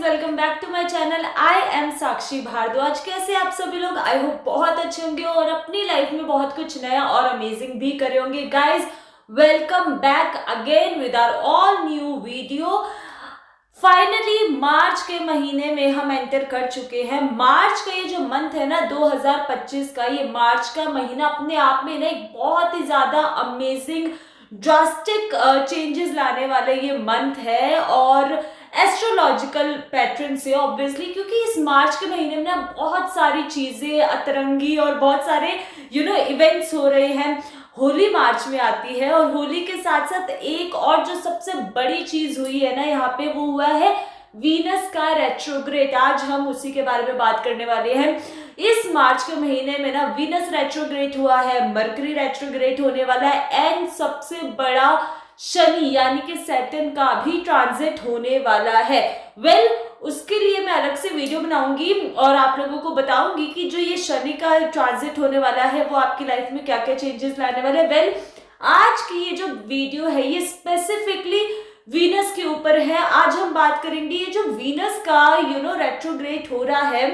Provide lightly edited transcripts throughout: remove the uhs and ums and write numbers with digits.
Welcome back to my channel. I am Sakshi Bhardwaj. कैसे आप सभी लोग? आई होप बहुत अच्छे होंगे और अपनी लाइफ में बहुत कुछ नया और अमेजिंग भी करे होंगे। Guys, welcome back again with our all new video. Finally मार्च के महीने में हम एंटर कर चुके हैं। मार्च का ये जो मंथ है ना 2025 का, ये मार्च का महीना अपने आप में ना एक बहुत ही ज्यादा अमेजिंग ड्रास्टिक चेंजेस लाने वाले ये मंथ है और एस्ट्रोलॉजिकल पैटर्न से ऑब्वियसली, क्योंकि इस मार्च के महीने में ना बहुत सारी चीजें अतरंगी और बहुत सारे इवेंट्स हो रहे हैं। होली मार्च में आती है और होली के साथ साथ एक और जो सबसे बड़ी चीज हुई है ना यहाँ पे, वो हुआ है वीनस का रेट्रोग्रेड। आज हम उसी के बारे में बात करने वाले हैं। इस मार्च के महीने में ना वीनस रेट्रोग्रेड हुआ है, मरकरी रेट्रोग्रेड होने वाला है एंड सबसे बड़ा शनि यानी कि सैटर्न का भी ट्रांजिट होने वाला है। उसके लिए मैं अलग से वीडियो बनाऊंगी और आप लोगों को बताऊंगी कि जो ये शनि का ट्रांजिट होने वाला है वो आपकी लाइफ में क्या क्या चेंजेस लाने वाले हैं। आज की ये जो वीडियो है ये स्पेसिफिकली वीनस के ऊपर है। आज हम बात करेंगे ये जो वीनस का रेट्रोग्रेड हो रहा है।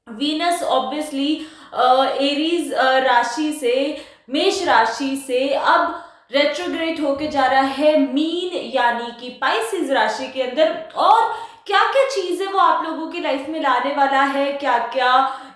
वीनस ऑब्वियसली एरीज राशि से मेष राशि से अब रेट्रोग्रेड होके जा रहा है मीन यानी कि पाइसेस राशि के अंदर। और क्या क्या चीजें वो आप लोगों की लाइफ में लाने वाला है, क्या क्या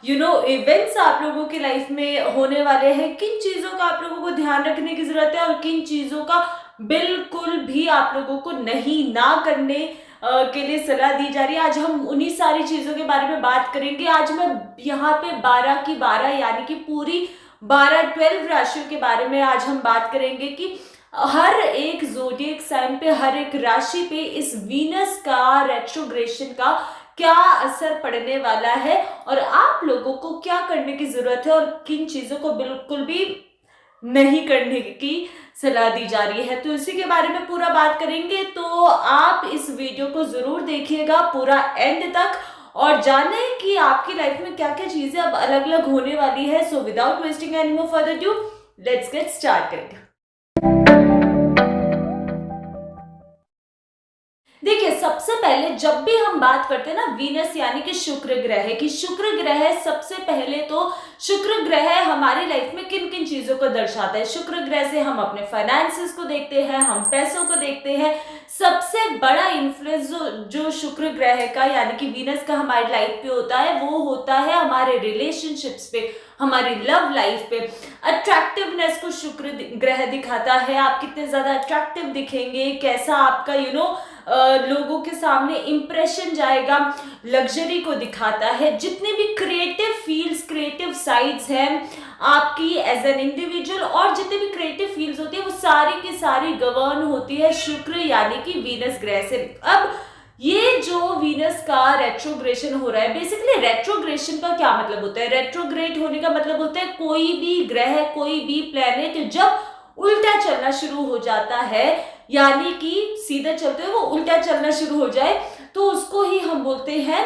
इवेंट्स आप लोगों की लाइफ में होने वाले हैं, किन चीजों का आप लोगों को ध्यान रखने की जरूरत है और किन चीजों का बिल्कुल भी आप लोगों को नहीं ना करने के लिए सलाह दी जा रही है। आज हम उन्हीं सारी चीजों के बारे में बात करेंगे। आज मैं यहाँ पे 12 की 12 यानी कि पूरी 12 राशियों के बारे में आज हम बात करेंगे कि हर एक ज़ोडिएक साइन पे, हर एक राशि पे इस वीनस का रेट्रोग्रेशन का क्या असर पड़ने वाला है और आप लोगों को क्या करने की जरूरत है और किन चीजों को बिल्कुल भी नहीं करने की सलाह दी जा रही है। तो इसी के बारे में पूरा बात करेंगे, तो आप इस वीडियो को जरूर देखिएगा पूरा एंड तक और जाने कि आपकी लाइफ में क्या क्या चीजें अब अलग अलग होने वाली है। So without wasting any more further due, let's get started. देखिए, सबसे पहले जब भी हम बात करते हैं ना वीनस यानी कि शुक्र ग्रह की, शुक्र ग्रह सबसे पहले तो शुक्र ग्रह हमारी लाइफ में किन किन चीजों को दर्शाता है। शुक्र ग्रह से हम अपने फाइनेंसेस को देखते हैं, हम पैसों को देखते हैं। सबसे बड़ा इन्फ्लुएंस जो शुक्र ग्रह का यानी कि वीनस का हमारी लाइफ पे होता है वो होता है हमारे रिलेशनशिप्स पे, हमारी लव लाइफ पे। अट्रैक्टिवनेस को शुक्र ग्रह दिखाता है। आप कितने ज्यादा अट्रैक्टिव दिखेंगे, कैसा आपका लोगों के सामने इंप्रेशन जाएगा, लग्जरी को दिखाता है। जितने भी क्रिएटिव फील्ड्स, क्रिएटिव साइड्स हैं आपकी एज एन इंडिविजुअल और जितने भी क्रिएटिव फील्ड्स होती है वो सारी की सारी गवर्न होती है शुक्र यानी कि वीनस ग्रह से। अब ये जो वीनस का रेट्रोग्रेशन हो रहा है, बेसिकली रेट्रोग्रेशन का क्या मतलब होता है? रेट्रोग्रेड होने का मतलब होता है कोई भी ग्रह, कोई भी प्लेनेट जब उल्टा चलना शुरू हो जाता है, यानी कि सीधा चलते हुए वो उल्टा चलना शुरू हो जाए, तो उसको ही हम बोलते हैं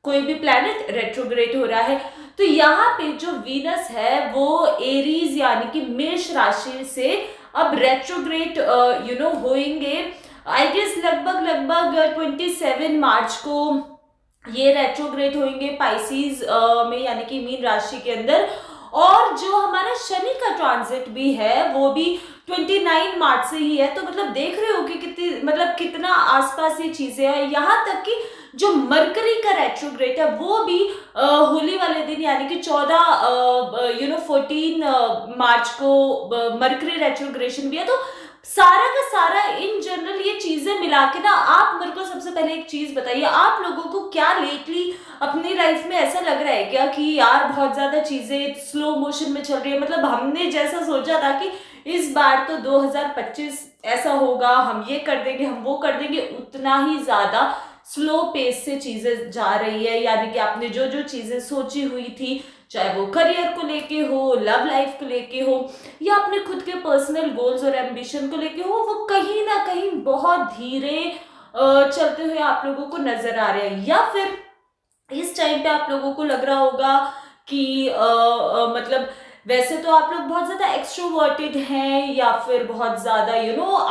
कोई भी प्लैनेट रेट्रोग्रेड हो रहा है। तो यहाँ पे जो वीनस है वो एरीज यानी कि मेष राशि से अब रेट्रोग्रेड होंगे। आई गेस लगभग 27 मार्च को ये रेट्रोग्रेड होंगे पाइसेस में यानी कि मीन राशि के अंदर। और जो हमारा शनि का ट्रांजिट भी है वो भी 29 मार्च से ही है। तो मतलब देख रहे हो कि कितना आसपास ये चीजें हैं। यहाँ तक कि जो मरकरी का रेट्रोग्रेड है वो भी होली वाले दिन यानी कि 14 मार्च को मरकरी रेट्रोग्रेशन भी है। तो सारा का सारा इन जनरल ये चीजें मिला के ना, आप मेरे को सबसे पहले एक चीज बताइए, आप लोगों को क्या लेटली अपनी लाइफ में ऐसा लग रहा है क्या कि यार बहुत ज्यादा चीजें स्लो मोशन में चल रही है? मतलब हमने जैसा सोचा था कि इस बार तो 2025 ऐसा होगा, हम ये कर देंगे, हम वो कर देंगे, उतना ही ज्यादा स्लो पेस से चीजें जा रही है। यानी कि आपने जो जो चीजें सोची हुई थी, चाहे वो करियर को लेके हो, लव लाइफ को लेके हो या अपने खुद के पर्सनल गोल्स और एम्बिशन को लेके हो, वो कहीं ना कहीं बहुत धीरे चलते हुए आप लोगों को नजर आ रहे हैं। या फिर इस टाइम पे आप लोगों को लग रहा होगा कि मतलब वैसे तो आप लोग बहुत ज्यादा एक्सट्रोवर्टेड हैं या फिर बहुत ज्यादा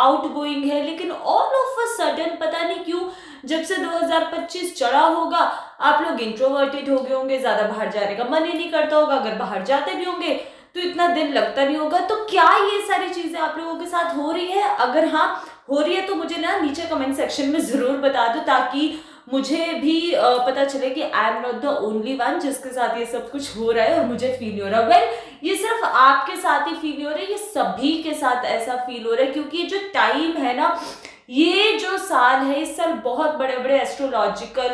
आउटगोइंग है, लेकिन ऑल ऑफ अ सडन पता नहीं क्यों जब से 2025 चढ़ा होगा आप लोग इंट्रोवर्टेड हो गए होंगे, ज्यादा बाहर जाने का मन ही नहीं करता होगा, अगर बाहर जाते भी होंगे तो इतना दिल लगता नहीं होगा। तो क्या ये सारी चीजें आप लोगों के साथ हो रही है? अगर हाँ हो रही है तो मुझे ना नीचे कमेंट सेक्शन में जरूर बता दो, ताकि मुझे भी पता चले कि I am not the only one जिसके साथ ये सब कुछ हो रहा है और मुझे फील हो रहा है। वेल, ये सिर्फ आपके साथ ही फील हो रहा है, ये सभी के साथ ऐसा फील हो रहा है, क्योंकि ये जो टाइम है ना, ये जो साल है, इस साल बहुत बड़े बड़े एस्ट्रोलॉजिकल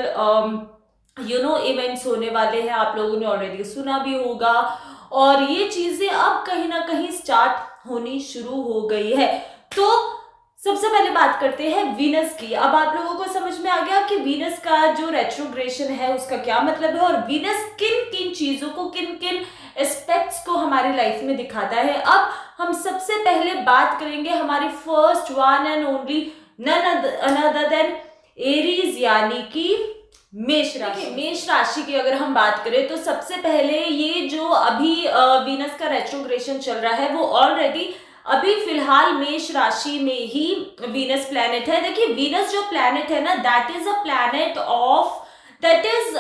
इवेंट्स होने वाले हैं। आप लोगों ने ऑलरेडी सुना भी होगा, और ये चीजें अब कहीं ना कहीं स्टार्ट होनी शुरू हो गई है। तो सबसे पहले बात करते हैं वीनस की। अब आप लोगों को समझ में आ गया कि वीनस का जो रेट्रोग्रेशन है उसका क्या मतलब है, और वीनस किन किन चीजों को, किन किन एस्पेक्ट्स को हमारी लाइफ में दिखाता है। अब हम सबसे पहले बात करेंगे हमारी first one and only none another than Aries, यानी कि मेष राशि। मेष राशि की अगर हम बात करें तो सबसे पहले ये जो अभी वीनस का रेट्रोग्रेशन चल रहा है वो ऑलरेडी अभी फिलहाल मेष राशि में ही वीनस प्लैनेट है। देखिए, वीनस जो प्लैनेट है ना, that is a planet of, that is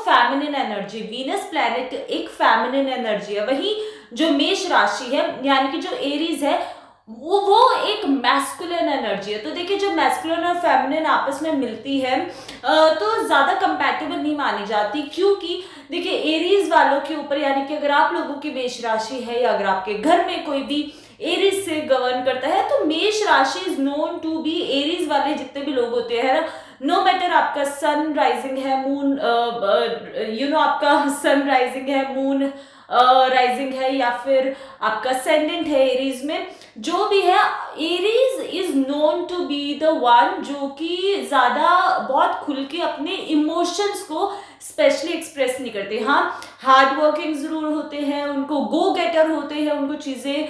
feminine energy. Venus planet एक फेमिनिन एनर्जी है। वही जो मेष राशि है यानी कि जो एरीज है वो एक मैस्कुलिन एनर्जी है। तो देखिए, जो मैस्कुलिन और फेमिनिन आपस में मिलती है तो ज्यादा कंपैटिबल नहीं मानी जाती, क्योंकि देखिए एरीज वालों के ऊपर, यानी कि अगर आप लोगों की मेष राशि है या अगर आपके घर में कोई भी एरीज से गवर्न करता है, तो मेष राशि is known to be, Aries वाले जितने भी लोग होते हैं ना, नो मैटर आपका सन राइजिंग है, मून आपका सन राइजिंग है, मून राइजिंग है, या फिर आपका असेंडेंट है एरीज में, जो भी है, Aries is known to be the one जो कि ज्यादा बहुत खुल के अपने इमोशंस को स्पेशली एक्सप्रेस नहीं करते। हाँ, हार्ड वर्किंग जरूर होते हैं, उनको गो गेटर होते हैं, उनको चीजें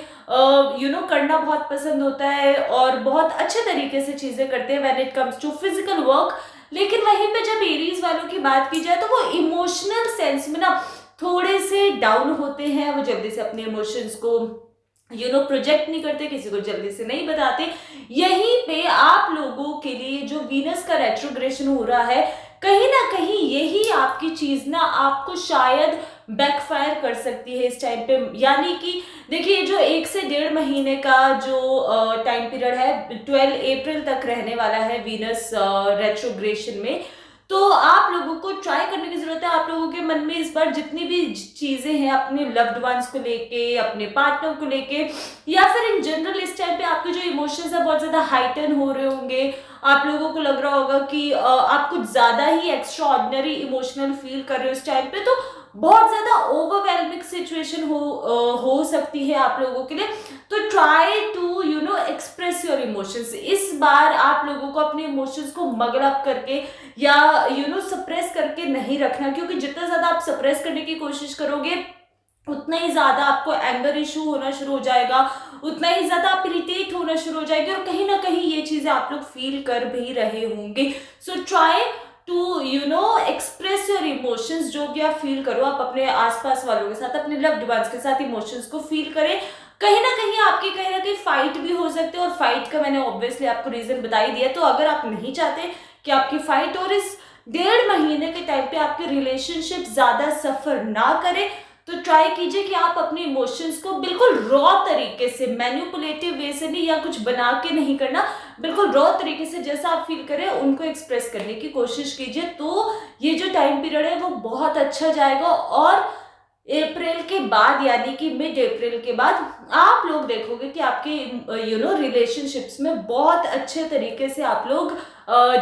करना बहुत पसंद होता है और बहुत अच्छे तरीके से चीजें करते हैं when it comes to physical work. लेकिन वहीं पे जब एरीज वालों की बात की जाए तो वो इमोशनल सेंस में ना थोड़े से डाउन होते हैं, वो जल्दी से अपने इमोशंस को प्रोजेक्ट नहीं करते, किसी को जल्दी से नहीं बताते। यहीं पे आप लोगों के लिए जो वीनस का रेट्रोग्रेशन हो रहा है, कहीं ना कहीं यही आपकी चीज ना आपको शायद बैकफायर कर सकती है इस टाइम पे। यानी कि देखिए, जो 1 से 1.5 महीने का जो टाइम पीरियड है, 12 अप्रैल तक रहने वाला है वीनस रेट्रोग्रेशन में। तो आप लोगों को ट्राई करने की जरूरत है। आप लोगों के मन में इस बार जितनी भी चीजें हैं अपने लव्ड वंस को लेके, अपने पार्टनर को लेके, या फिर इन जनरल इस टाइम पे आपके जो इमोशंस है बहुत ज्यादा हाइटन हो रहे होंगे। आप लोगों को लग रहा होगा कि आप कुछ ज्यादा ही एक्स्ट्रा ऑर्डिनरी इमोशनल फील कर रहे हो इस टाइम पे, तो बहुत ज्यादा ओवरवेलमिंग सिचुएशन हो सकती है आप लोगों के लिए। तो try to express your emotions. इस बार आप लोगों को अपने इमोशंस को मगल अप करके या सप्रेस करके नहीं रखना, क्योंकि जितना ज्यादा आप सप्रेस करने की कोशिश करोगे उतना ही ज्यादा आपको एंगर इशू होना शुरू हो जाएगा, उतना ही ज्यादा आप इरिटेट होना शुरू हो जाएंगे, और कहीं ना कहीं ये चीजें आप लोग फील कर भी रहे होंगे। So try to express your emotions. जो भी आप फील करो, आप अपने आसपास वालों के साथ, अपने लव्ड वंस के साथ इमोशंस को फील करें। कहीं ना कहीं फाइट भी हो सकते हैं, और फाइट का मैंने ऑब्वियसली आपको रीजन बता ही दिया। तो अगर आप नहीं चाहते कि आपकी फाइट और इस 1.5 महीने के टाइम पे आपके रिलेशनशिप ज्यादा सफर ना करे, तो ट्राई कीजिए कि आप अपने इमोशंस को बिल्कुल रॉ तरीके से, मैनिपुलेटिव वे से नहीं, या कुछ बना के नहीं करना, बिल्कुल रॉ तरीके से जैसा आप फील करें उनको एक्सप्रेस करने की कोशिश कीजिए। तो ये जो टाइम पीरियड है वो बहुत अच्छा जाएगा, और अप्रैल के बाद यानी कि मिड अप्रैल के बाद आप लोग देखोगे कि आपके रिलेशनशिप्स में बहुत अच्छे तरीके से आप लोग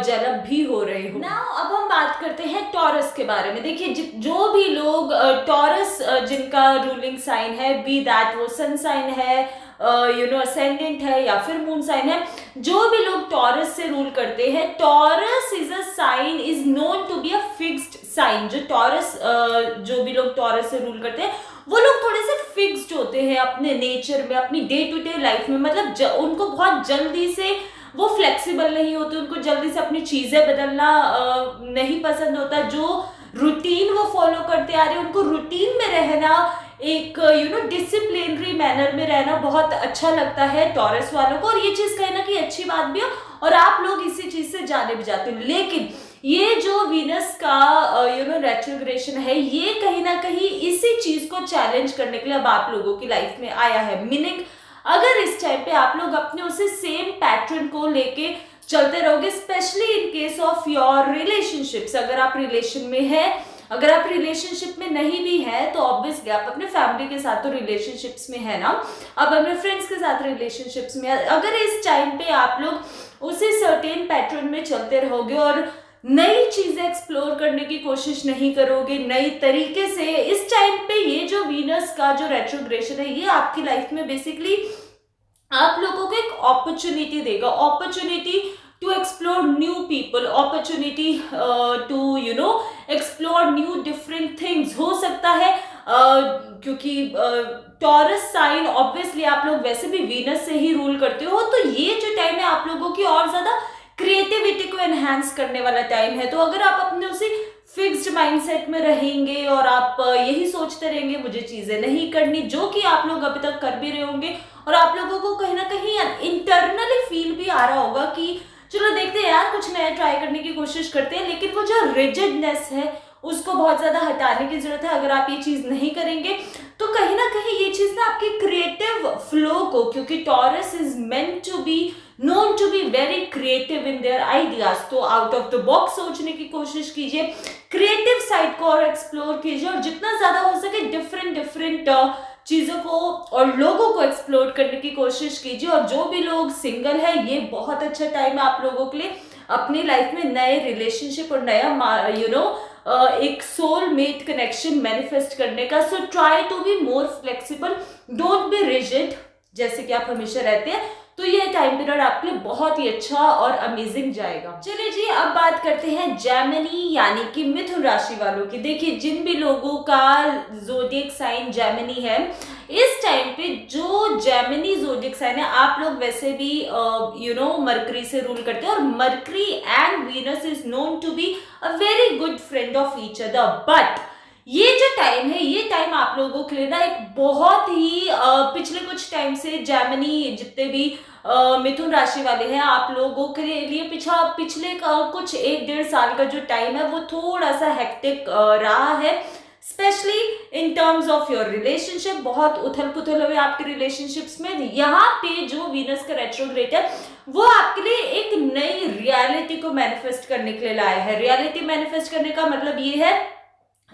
जलब भी हो रहे हो। नाउ अब हम बात करते हैं टॉरस के बारे में। देखिए, जो भी लोग टॉरस जिनका रूलिंग साइन है, बी दैट वो सन साइन है, असेंडेंट है या फिर मून साइन है, जो भी लोग टॉरस से रूल करते हैं, Taurus is a sign is known to be a fixed sign. जो टॉरस जो भी लोग टॉरस से रूल करते हैं वो लोग थोड़े से फिक्स्ड होते हैं अपने नेचर में, अपनी डे टू डे लाइफ में। मतलब उनको बहुत जल्दी से, वो फ्लेक्सिबल नहीं होते, उनको जल्दी से अपनी चीजें बदलना नहीं पसंद होता। जो रूटीन वो फॉलो करते आ रहे हैं, उनको रूटीन में रहना, एक डिसिप्लिनरी मैनर में रहना बहुत अच्छा लगता है टॉरस वालों को। और ये चीज कहीं ना कहीं अच्छी बात भी है, और आप लोग इसी चीज से जाने भी जाते हो। लेकिन ये जो वीनस का रेट्रोग्रेशन है, ये कहीं ना कहीं इसी चीज को चैलेंज करने के लिए अब आप लोगों की लाइफ में आया है। मीनिंग अगर इस टाइम पे आप लोग अपने उसे सेम पैटर्न को लेके चलते रहोगे, specially in case of your relationships, अगर आप रिलेशन में है, अगर आप रिलेशनशिप में नहीं भी है तो ऑब्वियसली आप अपने फैमिली के साथ तो रिलेशनशिप्स में है ना, आप अपने फ्रेंड्स के साथ रिलेशनशिप्स में, अगर इस टाइम पे आप लोग उसी सर्टेन पैटर्न में चलते रहोगे और नई चीजें एक्सप्लोर करने की कोशिश नहीं करोगे नई तरीके से, इस टाइम पे ये जो वीनस का जो रेट्रोग्रेशन है ये आपकी लाइफ में बेसिकली आप लोगों को एक अपॉर्चुनिटी देगा, opportunity to explore new people, opportunity to explore new different things. हो सकता है क्योंकि टॉरस साइन ऑब्वियसली आप लोग वैसे भी वीनस से ही रूल करते हो, तो ये जो टाइम है आप लोगों की और ज्यादा क्रिएटिविटी को एनहांस करने वाला टाइम है। तो अगर आप अपने उसी फिक्स्ड माइंडसेट में रहेंगे और आप यही सोचते रहेंगे मुझे चीजें नहीं करनी, जो कि आप लोग अभी तक कर भी रहे होंगे, और आप लोगों को कहीं ना कहीं इंटरनली फील भी आ रहा होगा कि चलो देखते हैं यार, कुछ नया ट्राई करने की कोशिश करते हैं, लेकिन वो जो रिजिडनेस है उसको बहुत ज्यादा हटाने की जरूरत है। अगर आप ये चीज नहीं करेंगे तो कहीं ना कहीं ये चीज ना आपकी क्रिएटिव फ्लो को, क्योंकि Taurus is meant to be known to be very creative in their ideas, तो आउट ऑफ द बॉक्स सोचने की कोशिश कीजिए, क्रिएटिव साइड को और एक्सप्लोर कीजिए, और जितना ज्यादा हो सके डिफरेंट चीजों को और लोगों को एक्सप्लोर करने की कोशिश कीजिए। और जो भी लोग सिंगल है, ये बहुत अच्छा टाइम है आप लोगों के लिए अपनी लाइफ में नए रिलेशनशिप और नया एक सोलमेट कनेक्शन मैनिफेस्ट करने का। So try to be more flexible, don't be rigid जैसे कि आप हमेशा रहते हैं। तो ये टाइम पीरियड आपके लिए बहुत ही अच्छा और अमेजिंग जाएगा। चलिए जी, अब बात करते हैं जेमिनी यानी कि मिथुन राशि वालों की। देखिए, जिन भी लोगों का ज़ोडिएक साइन जेमिनी है, इस टाइम पे जो जेमिनी ज़ोडिएक साइन है, आप लोग वैसे भी मरकरी से रूल करते हैं, और Mercury and Venus is known to be a very good friend of each other. But ये जो टाइम है, ये टाइम आप लोगों के लिए ना एक बहुत ही पिछले कुछ टाइम से जेमिनी जितने भी मिथुन राशि वाले हैं, आप लोगों के लिए पिछले कुछ 1-1.5 साल का जो टाइम है वो थोड़ा सा हेक्टिक रहा है, specially in terms of your relationship. बहुत उथल पुथल हुए आपके रिलेशनशिप्स में। यहाँ पे जो वीनस का रेट्रोग्रेड है वो आपके लिए एक नई रियलिटी को मैनिफेस्ट करने के लिए लाया है। रियलिटी मैनिफेस्ट करने का मतलब ये है,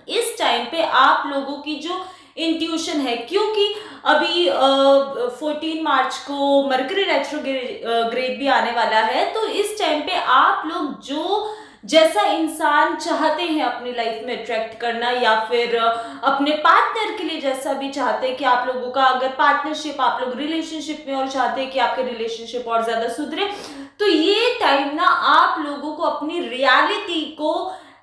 इस टाइम पे आप लोगों की जो इंट्यूशन है, क्योंकि अभी 14 मार्च को मरकरी रेट्रोग्रेड भी आने वाला है, तो इस टाइम पे आप लोग जो जैसा इंसान चाहते हैं अपनी लाइफ में अट्रैक्ट करना, या फिर अपने पार्टनर के लिए जैसा भी चाहते हैं कि आप लोगों का अगर पार्टनरशिप, आप लोग रिलेशनशिप में और चाहते हैं कि आपके रिलेशनशिप और ज्यादा सुधरे, तो ये टाइम ना आप लोगों को अपनी रियलिटी को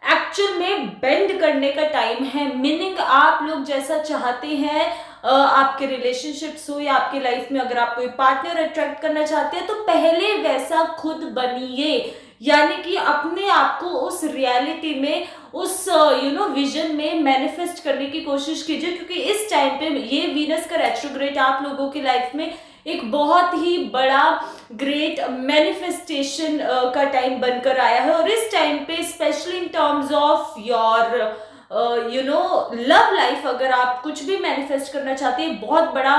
एक्चुअल में बेंड करने का टाइम है। मीनिंग आप लोग जैसा चाहते हैं आपके रिलेशनशिप्स हो या आपके लाइफ में अगर आप कोई पार्टनर अट्रैक्ट करना चाहते हैं, तो पहले वैसा खुद बनिए, यानी कि अपने आप को उस रियलिटी में, उस विजन में मैनिफेस्ट करने की कोशिश कीजिए, क्योंकि इस टाइम पे ये वीनस का रेट्रोग्रेड आप लोगों की लाइफ में एक बहुत ही बड़ा ग्रेट मैनिफेस्टेशन का टाइम बनकर आया है। और इस टाइम पे specially in terms of your love life, अगर आप कुछ भी मैनिफेस्ट करना चाहते हैं, बहुत बड़ा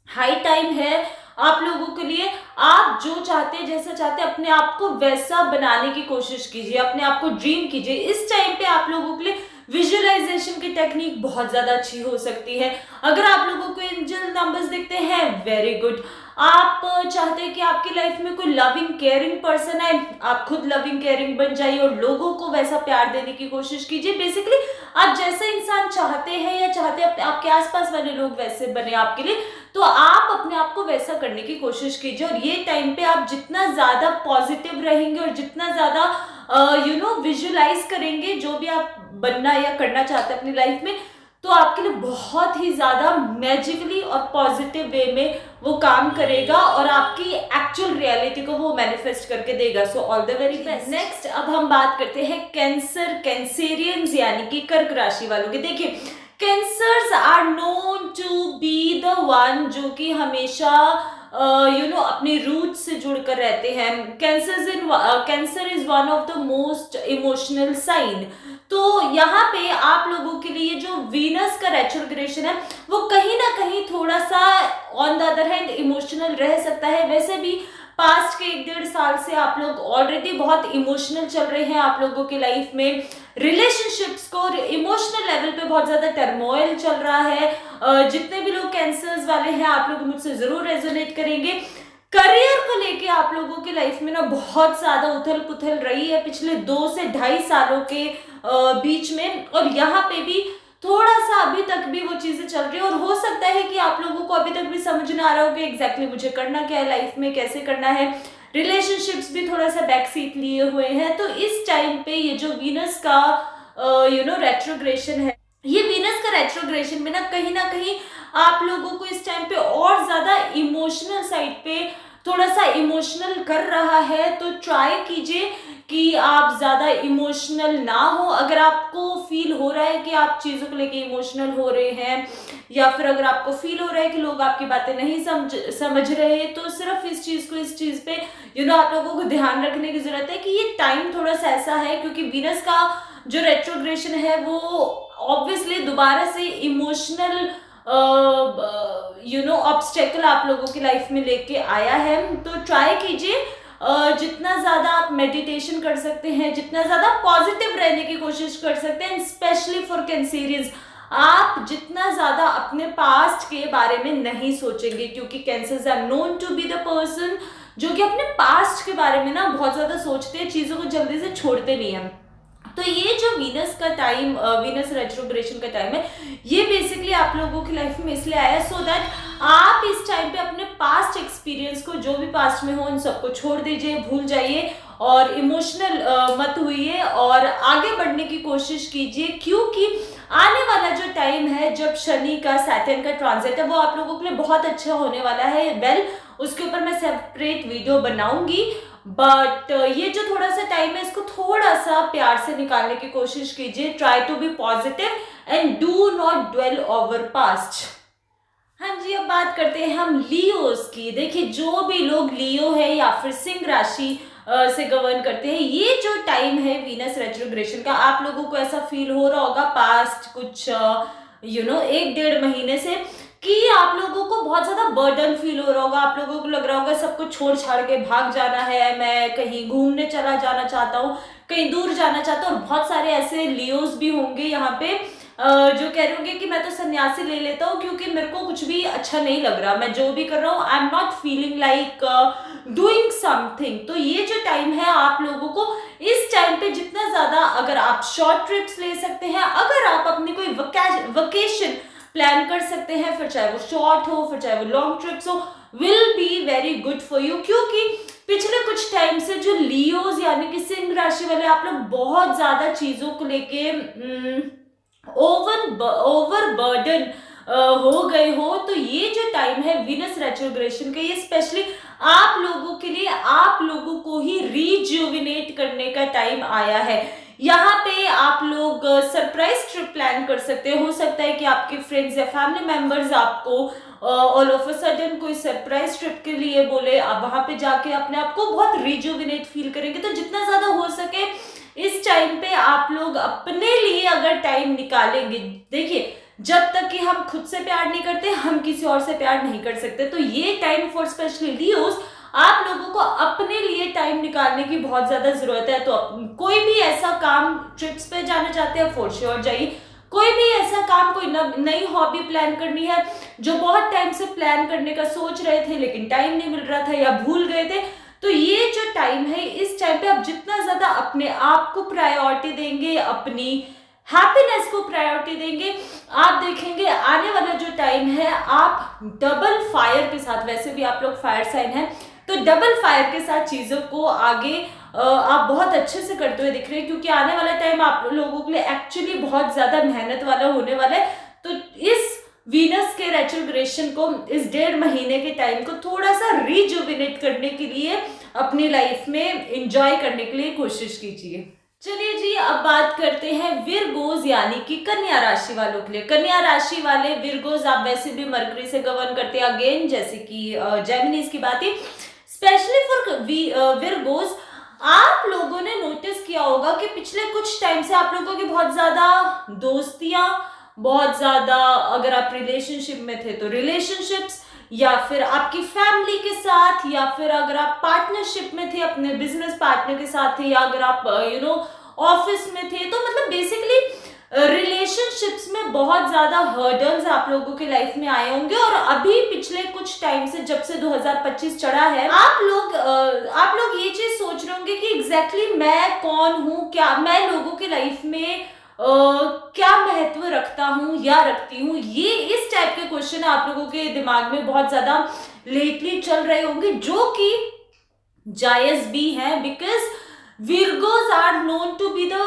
हाई टाइम है आप लोगों के लिए। आप जो चाहते हैं, जैसा चाहते हैं, अपने आप को वैसा बनाने की कोशिश कीजिए, अपने आप को ड्रीम कीजिए। इस टाइम पे आप लोगों के लिए विजुअलाइजेशन की टेक्निक बहुत ज्यादा अच्छी हो सकती है। अगर आप लोगों को एंजल नंबर्स दिखते हैं, वेरी गुड। आप चाहते हैं कि आपकी लाइफ में कोई लविंग केयरिंग पर्सन है, आप खुद लविंग केयरिंग बन जाइए और लोगों को वैसा प्यार देने की कोशिश कीजिए। बेसिकली आप जैसा इंसान चाहते हैं या चाहते हैं आपके आसपास वाले लोग वैसे बने आपके लिए, तो आप अपने आप को वैसा करने की कोशिश कीजिए। और ये टाइम पे आप जितना ज्यादा पॉजिटिव रहेंगे और जितना ज्यादा विजुअलाइज करेंगे जो भी आप बनना या करना चाहते हैं अपनी लाइफ में, तो आपके लिए बहुत ही ज्यादा मैजिकली और पॉजिटिव वे में वो काम करेगा और आपकी एक्चुअल रियलिटी को वो मैनिफेस्ट करके देगा। सो all the very best. Next अब हम बात करते हैं कैंसेरियंस यानी कि कर्क राशि वालों की। देखिए, cancers are known to be the one जो कि हमेशा अपनी रूट से जुड़कर रहते हैं। Cancer is one of the most emotional sign. तो यहाँ पे आप लोगों के लिए जो वीनस का रेट्रोग्रेशन है वो कहीं ना कहीं थोड़ा सा on the other hand emotional रह सकता है। वैसे भी पास्ट के 1-1.5 साल से आप लोग ऑलरेडी बहुत इमोशनल चल रहे हैं। आप लोगों की लाइफ में रिलेशनशिप्स को इमोशनल लेवल पे बहुत ज्यादा टर्मोइल चल रहा है। जितने भी लोग कैंसर्स वाले हैं आप लोग मुझसे जरूर रेजोनेट करेंगे। करियर को लेके आप लोगों की लाइफ में ना बहुत ज्यादा उथल पुथल रही है पिछले 2 से 2.5 सालों के बीच में, और यहाँ पे भी थोड़ा सा अभी तक भी वो चीजें चल रही है। और हो सकता है कि आप लोगों को अभी तक भी समझ ना आ रहा हो कि एग्जैक्टली मुझे करना क्या है लाइफ में, कैसे करना है। रिलेशनशिप्स भी थोड़ा सा बैक सीट लिए हुए हैं। तो इस टाइम पे ये जो वीनस का रेट्रोग्रेशन है, ये वीनस का रेट्रोग्रेशन में ना कहीं आप लोगों को इस टाइम पे और ज्यादा इमोशनल साइड पे थोड़ा सा इमोशनल कर रहा है। तो ट्राई कीजिए कि आप ज्यादा इमोशनल ना हो। अगर आपको फील हो रहा है कि आप चीजों को लेके इमोशनल हो रहे हैं, या फिर अगर आपको फील हो रहा है कि लोग आपकी बातें नहीं समझ रहे, तो सिर्फ इस चीज पे आप लोगों को ध्यान रखने की जरूरत है कि ये टाइम थोड़ा सा ऐसा है, क्योंकि वीनस का जो रेट्रोग्रेशन है वो ऑब्वियसली दोबारा से इमोशनल ऑब्स्टेकल आप लोगों की लाइफ में लेके आया है। तो ट्राई कीजिए जितना ज्यादा आप मेडिटेशन कर सकते हैं, जितना ज्यादा पॉजिटिव रहने की कोशिश कर सकते हैं, स्पेशली फॉर कैंसेरियंस। आप जितना ज्यादा अपने पास्ट के बारे में नहीं सोचेंगे, क्योंकि Cancers are known to be the person जो कि अपने पास्ट के बारे में ना बहुत ज्यादा सोचते हैं, चीजों को जल्दी से छोड़ते नहीं हैं। तो ये जो वीनस का टाइम, वीनस रेट्रोग्रेशन का टाइम है, ये बेसिकली आप लोगों की लाइफ में इसलिए आया सो दैट आप इस टाइम पे अपने पास्ट एक्सपीरियंस को, जो भी पास्ट में हो, उन सबको छोड़ दीजिए, भूल जाइए और इमोशनल मत हुइए और आगे बढ़ने की कोशिश कीजिए। क्योंकि आने वाला जो टाइम है जब शनि का सैटर्न का ट्रांजिट है वो आप लोगों के लिए बहुत अच्छा होने वाला है। उसके ऊपर मैं सेपरेट वीडियो बनाऊंगी, बट ये जो थोड़ा सा टाइम है इसको थोड़ा सा प्यार से निकालने की कोशिश कीजिए। Try to be positive and do not dwell over past. हाँ जी, अब बात करते हैं हम लियोस की। देखिए, जो भी लोग लियो है या फिर सिंह राशि से गवर्न करते हैं, ये जो टाइम है वीनस रेट्रोग्रेशन का, आप लोगों को ऐसा फील हो रहा होगा पास्ट कुछ 1-1.5 महीने से कि आप लोगों को बहुत ज्यादा बर्डन फील हो रहा होगा। आप लोगों को लग रहा होगा सब कुछ छोड़ छाड़ के भाग जाना है, मैं कहीं घूमने चला जाना चाहता हूँ, कहीं दूर जाना चाहता हूँ। और बहुत सारे ऐसे लियोस भी होंगे यहाँ पे जो कह रहे होंगे कि मैं तो सन्यासी ले लेता हूँ क्योंकि मेरे को कुछ भी अच्छा नहीं लग रहा, मैं जो भी कर रहा हूँ I am not feeling like doing something. तो ये जो टाइम है आप लोगों को इस टाइम पे जितना ज्यादा, अगर आप शॉर्ट ट्रिप्स ले सकते हैं, अगर आप अपनी कोई वकेशन प्लान कर सकते हैं, फिर चाहे वो शॉर्ट हो फिर चाहे वो लॉन्ग ट्रिप्स हो, will be very good for you. क्योंकि पिछले कुछ टाइम से जो लियोज यानी कि सिंह राशि वाले आप लोग बहुत ज्यादा चीजों को लेके ओवर बर्डन हो गए हो। तो ये जो टाइम है वीनस रेट्रोग्रेशन का, ये स्पेशली आप लोगों के लिए, आप लोगों को ही रिजुविनेट करने का टाइम आया है। यहाँ पे आप लोग सरप्राइज ट्रिप प्लान कर सकते हो सकता है कि आपके फ्रेंड्स या फैमिली मेंबर्स आपको ऑल ऑफ अ सडन कोई सरप्राइज ट्रिप के लिए बोले, आप वहां पे जाके अपने आप को बहुत रिजुविनेट फील करेंगे। तो जितना ज्यादा हो सके इस टाइम पे आप लोग अपने लिए अगर टाइम निकालेंगे, देखिए जब तक कि हम खुद से प्यार नहीं करते हम किसी और से प्यार नहीं कर सकते। तो ये टाइम फॉर स्पेशली लियोस, आप लोगों को अपने लिए टाइम निकालने की बहुत ज्यादा जरूरत है। तो कोई भी ऐसा काम, ट्रिप्स पे जाना चाहते हैं फॉर श्योर जाइए। कोई भी ऐसा काम, कोई नई हॉबी प्लान करनी है जो बहुत टाइम से प्लान करने का सोच रहे थे लेकिन टाइम नहीं मिल रहा था या भूल गए थे, तो ये जो टाइम है इस टाइम पे आप जितना ज्यादा अपने आप को प्रायोरिटी देंगे, अपनी हैप्पीनेस को प्रायोरिटी देंगे, आप देखेंगे आने वाला जो टाइम है आप डबल फायर के साथ, वैसे भी आप लोग फायर साइन है तो डबल फायर के साथ चीजों को आगे आप बहुत अच्छे से करते हुए दिख रहे हैं। क्योंकि आने वाला टाइम आप लोगों के लिए एक्चुअली बहुत ज्यादा मेहनत वाला होने वाला है। तो इस वीनस के रेट्रोग्रेशन को, इस 1.5 महीने के टाइम को थोड़ा सा रिजुविनेट करने के लिए अपनी लाइफ में एंजॉय करने के लिए कोशिश कीजिए। चलिए जी, अब बात करते हैं विरगोज यानी कि कन्या राशि वालों के लिए। कन्या राशि वाले विरगोज, आप वैसे भी मरकरी से गवर्न करते हैं अगेन, जैसे कि जेमिनीज की बात है। स्पेशली फॉर विरगोज, आप लोगों ने नोटिस किया होगा कि पिछले कुछ टाइम से आप लोगों की बहुत ज्यादा दोस्तियां, बहुत ज्यादा, अगर आप रिलेशनशिप में थे तो रिलेशनशिप्स, या फिर आपकी फैमिली के साथ, या फिर अगर आप पार्टनरशिप में थे अपने बिजनेस पार्टनर के साथ थे, या अगर आप ऑफिस में थे, तो मतलब बेसिकली रिलेशनशिप्स में बहुत ज्यादा हर्डल्स आप लोगों के लाइफ में आए होंगे। और अभी पिछले कुछ टाइम से, जब से 2025 चढ़ा है, आप लोग ये चीज सोच रहे होंगे कि एग्जैक्टली मैं कौन हूँ, क्या मैं लोगों के लाइफ में क्या महत्व रखता हूँ या रखती हूँ। ये इस टाइप के क्वेश्चन आप लोगों के दिमाग में बहुत ज्यादा लेटली चल रहे होंगे, जो कि जायज भी है, because Virgos are known to be the